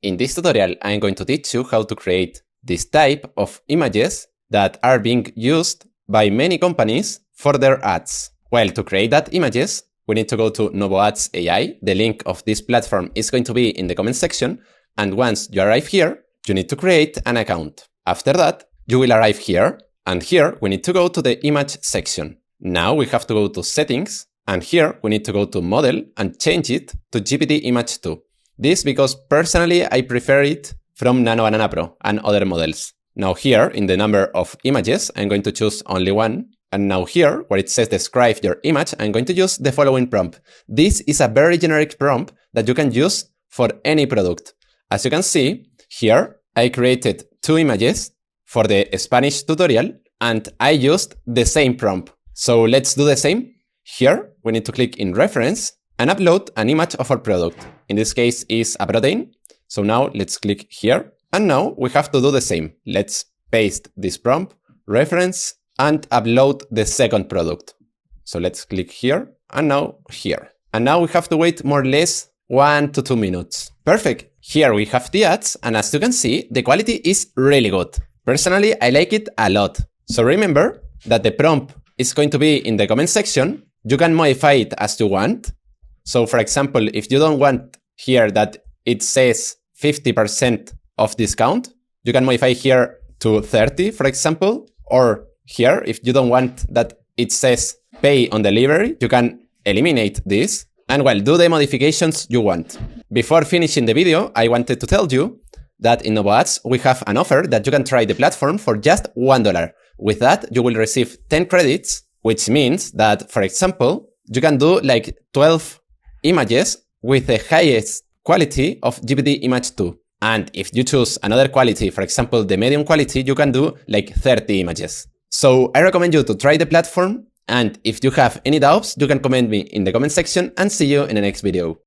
In this tutorial, I'm going to teach you how to create this type of images that are being used by many companies for their ads. Well, to create that images, we need to go to novoads.ai. The link of this platform is going to be in the comment section. And once you arrive here, you need to create an account. After that, you will arrive here. And here, we need to go to the image section. Now we have to go to settings. And here, we need to go to model and change it to GPT Image 2. This because personally, I prefer it from Nano Banana Pro and other models. Now here, in the number of images, I'm going to choose only one. And now here, where it says describe your image, I'm going to use the following prompt. This is a very generic prompt that you can use for any product. As you can see, here, I created 2 images for the Spanish tutorial, and I used the same prompt. So let's do the same. Here, we need to click in reference and upload an image of our product. In this case is a protein. So now let's click here. And now we have to do the same. Let's paste this prompt, reference, and upload the second product. So let's click here and now here. And now we have to wait more or less 1 to 2 minutes. Perfect. Here we have the ads. And as you can see, the quality is really good. Personally, I like it a lot. So remember that the prompt is going to be in the comment section. You can modify it as you want. So for example, if you don't want here that it says 50% of discount, you can modify here to 30, for example. Or here, if you don't want that it says pay on delivery, you can eliminate this and well, do the modifications you want. Before finishing the video, I wanted to tell you that in novoads, we have an offer that you can try the platform for just $1. With that, you will receive 10 credits, which means that, for example, you can do like 12 images with the highest quality of GPT Image 2. And if you choose another quality, for example, the medium quality, you can do like 30 images. So I recommend you to try the platform. And if you have any doubts, you can comment me in the comment section and see you in the next video.